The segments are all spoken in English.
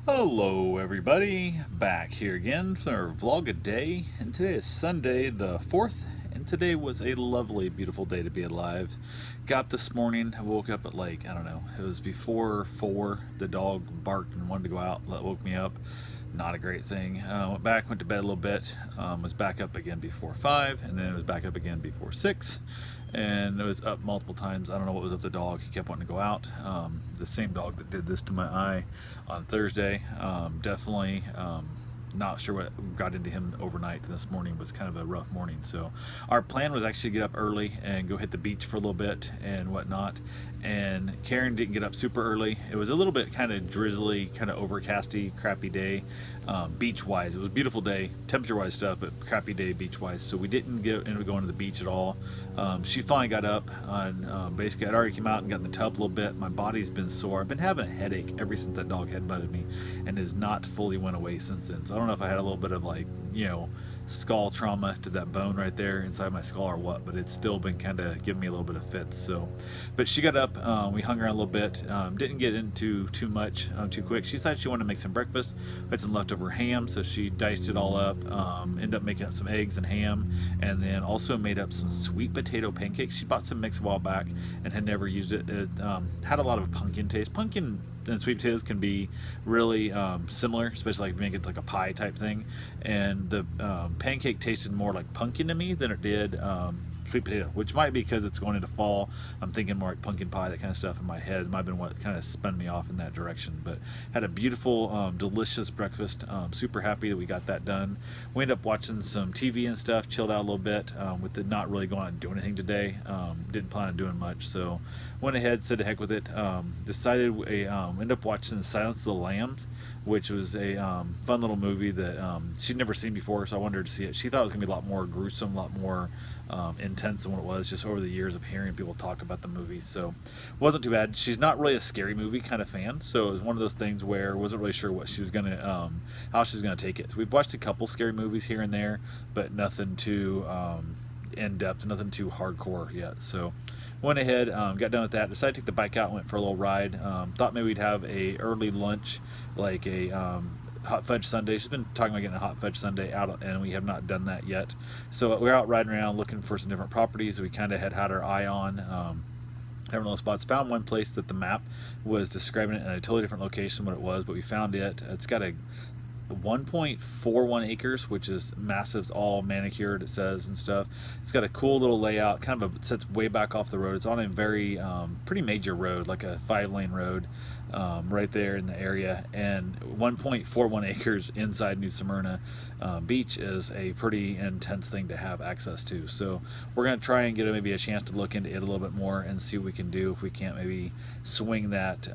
Hello everybody, back here again for our vlog a day, and today is Sunday the 4th, and today was a lovely, beautiful day to be alive. Got up this morning, I woke up at like, I don't know, it was before 4, the dog barked and wanted to go out, that woke me up. Not a great thing. Went back, went to bed a little bit, was back up again before 5, and then it was back up again before 6, and it was up multiple times. I don't know what was up with the dog. He kept wanting to go out. The same dog that did this to my eye on Thursday. Definitely not sure what got into him overnight. This morning was kind of a rough morning. So our plan was actually to get up early and go hit the beach for a little bit and whatnot. And Karen didn't get up super early. It was a little bit kind of drizzly, kind of overcasty, crappy day, beach wise. It was a beautiful day, temperature wise stuff, but crappy day beach wise. So we didn't get into going to the beach at all. She finally got up and basically I'd already came out and got in the tub a little bit. My body's been sore. I've been having a headache ever since that dog headbutted me, and has not fully went away since then. So I don't know if I had a little bit of like, skull trauma to that bone right there inside my skull or what, but it's still been kind of giving me a little bit of fits. So, but she got up, we hung around a little bit, didn't get into too much too quick. She decided she wanted to make some breakfast. We had some leftover ham, so she diced it all up, ended up making up some eggs and ham, and then also made up some sweet potato pancakes. She bought some mix a while back and had never used it. It had a lot of pumpkin taste. Pumpkin and sweet potatoes can be really similar, especially like make it like a pie type thing. And the pancake tasted more like pumpkin to me than it did sweet potato, which might be because it's going into fall. I'm thinking more like pumpkin pie, that kind of stuff in my head. It might have been what kind of spun me off in that direction. But had a beautiful, delicious breakfast. Super happy that we got that done. We ended up watching some TV and stuff, chilled out a little bit with it not really going out and do anything today. Didn't plan on doing much, so went ahead, said the heck with it. Decided we ended up watching Silence of the Lambs, which was a fun little movie that she'd never seen before, so I wanted her to see it. She thought it was going to be a lot more gruesome, a lot more intense than what it was, just over the years of hearing people talk about the movie. So it wasn't too bad. She's not really a scary movie kind of fan, so it was one of those things where I wasn't really sure what she was going to, how she was going to take it. We've watched a couple scary movies here and there, but nothing too in depth, nothing too hardcore yet. So went ahead, got done with that, decided to take the bike out, went for a little ride. Thought maybe we'd have a early lunch, like a hot fudge sundae. She's been talking about getting a hot fudge sundae out, and we have not done that yet. So we're out riding around looking for some different properties we kind of had our eye on. Several little spots. Found one place that the map was describing it in a totally different location than what it was, but we found it. It's got a 1.41 acres, which is massive. It's all manicured, it says, and stuff. It's got a cool little layout, kind of it sits way back off the road. It's on a very pretty major road, like a 5-lane road, right there in the area. And 1.41 acres inside New Smyrna Beach is a pretty intense thing to have access to. So we're going to try and get maybe a chance to look into it a little bit more and see what we can do, if we can't maybe swing that.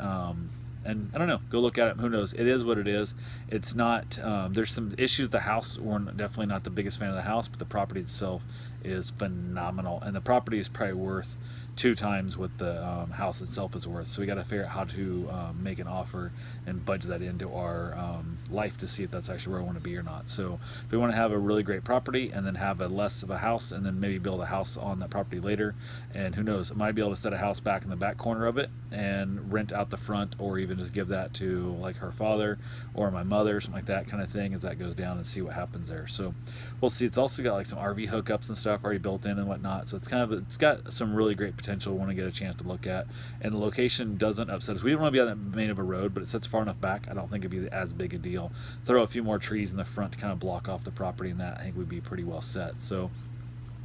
And I don't know, go look at it. Who knows? It is what it is. It's not, there's some issues with the house. We're definitely not the biggest fan of the house, but the property itself is phenomenal. And the property is probably worth 2 times what the house itself is worth. So we got to figure out how to make an offer and budget that into our life to see if that's actually where I want to be or not. So we want to have a really great property and then have a less of a house, and then maybe build a house on that property later. And who knows, I might be able to set a house back in the back corner of it and rent out the front, or even just give that to like her father or my mother, something like that kind of thing, as that goes down, and see what happens there. So we'll see. It's also got like some RV hookups and stuff already built in and whatnot. So it's got some really great potential we want to get a chance to look at. And the location doesn't upset us. We don't want to be on that main of a road, but it sits far enough back. I don't think it'd be as big a deal. Throw a few more trees in the front to kind of block off the property, and that I think would be pretty well set. So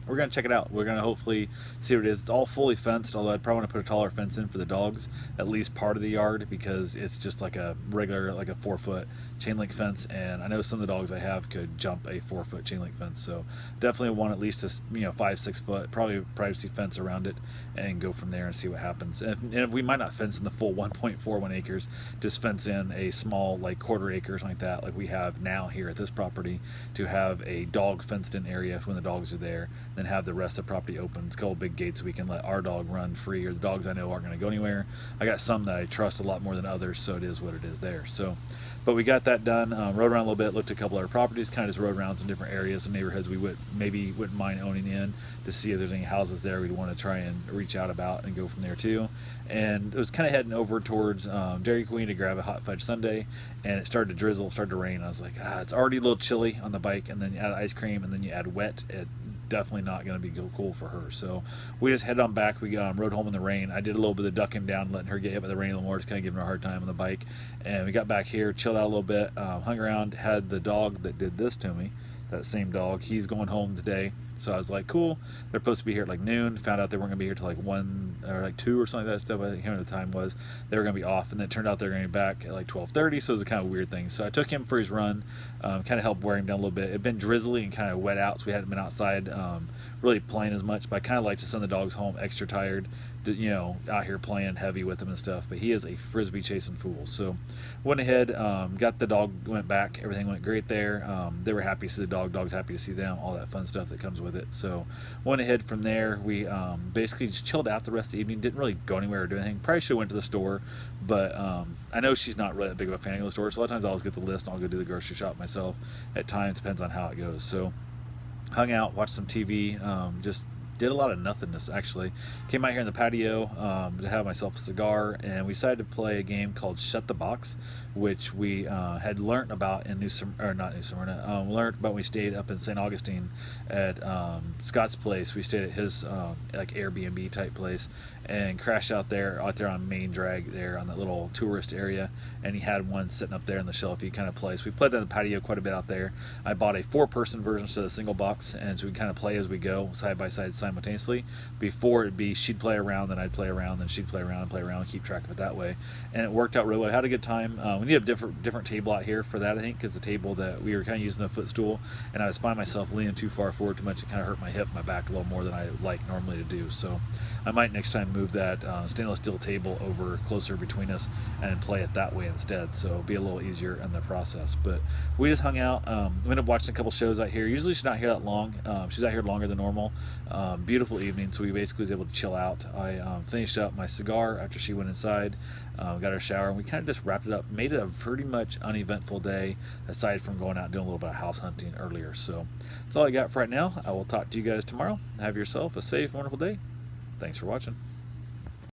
we're going to check it out. We're going to hopefully see what it is. It's all fully fenced, although I'd probably want to put a taller fence in for the dogs, at least part of the yard, because it's just like a regular, like a 4-foot chain link fence. And I know some of the dogs I have could jump a 4-foot chain link fence. So definitely want at least a 5-6 foot, probably privacy fence around it, and go from there and see what happens. And if we might not fence in the full 1.41 acres, just fence in a small, like 1/4 acre, something like that, like we have now here at this property, to have a dog fenced in area when the dogs are there, then have the rest of the property open. It's a couple big gates so we can let our dog run free, or the dogs I know aren't going to go anywhere. I got some that I trust a lot more than others, so it is what it is there. So, but we got that done. Rode around a little bit, looked at a couple other properties, kind of just rode around some different areas and neighborhoods we wouldn't mind owning in, to see if there's any houses there we'd want to try and reach out about and go from there too. And it was kind of heading over towards Dairy Queen to grab a hot fudge sundae, and it started to drizzle, started to rain. I was like, it's already a little chilly on the bike, and then you add ice cream, and then you add wet. It definitely not going to be cool for her. So we just headed on back. We rode home in the rain. I did a little bit of ducking down, letting her get hit by the rain a little more, just kind of giving her a hard time on the bike. And we got back here, chilled out a little bit, hung around, had the dog that did this to me, that same dog, he's going home today. So I was like, cool. They're supposed to be here at like noon. Found out they weren't gonna be here till like 1 or like 2 or something like that stuff. I can't remember the time was. They were gonna be off, and then it turned out they were gonna be back at like 12:30. So it was a kind of weird thing. So I took him for his run, kind of helped wear him down a little bit. It'd been drizzly and kind of wet out, so we hadn't been outside really playing as much. But I kind of like to send the dogs home extra tired, out here playing heavy with them and stuff. But he is a frisbee chasing fool. So went ahead, got the dog, went back. Everything went great there. They were happy to see the dog. Dog's happy to see them. All that fun stuff that comes with it. So went ahead from there. We basically just chilled out the rest of the evening. Didn't really go anywhere or do anything. Probably should have went to the store, but I know she's not really that big of a fan of the store. So a lot of times I'll always get the list and I'll go do the grocery shop myself. At times, depends on how it goes. So hung out, watched some TV, just did a lot of nothingness actually. Came out here in the patio to have myself a cigar, and we decided to play a game called Shut the Box, which we had learned about in learned about when we stayed up in St. Augustine at Scott's place. We stayed at his like Airbnb type place and crashed out there on Main Drag there on that little tourist area, and he had one sitting up there on the shelf. He kind of plays. We played on the patio quite a bit out there. I bought a 4-person version instead of a single box, and so we kind of play as we go, side by side, simultaneously. Before, it'd be she'd play around, then I'd play around, then she'd play around and play around, and keep track of it that way. And it worked out really well. I had a good time. We need a different table out here for that, I think, because the table that we were kind of using a footstool, and I was finding myself leaning too far forward too much. It kind of hurt my hip, my back a little more than I like normally to do. So I might next time move that stainless steel table over closer between us and play it that way instead. So it'll be a little easier in the process. But we just hung out. We ended up watching a couple shows out here. Usually she's not here that long. She's out here longer than normal. Beautiful evening, so we basically was able to chill out. I finished up my cigar after she went inside, got her shower, and we kind of just wrapped it up. Made it a pretty much uneventful day, aside from going out and doing a little bit of house hunting earlier. So that's all I got for right now. I will talk to you guys tomorrow. Have yourself a safe, wonderful day. Thanks for watching.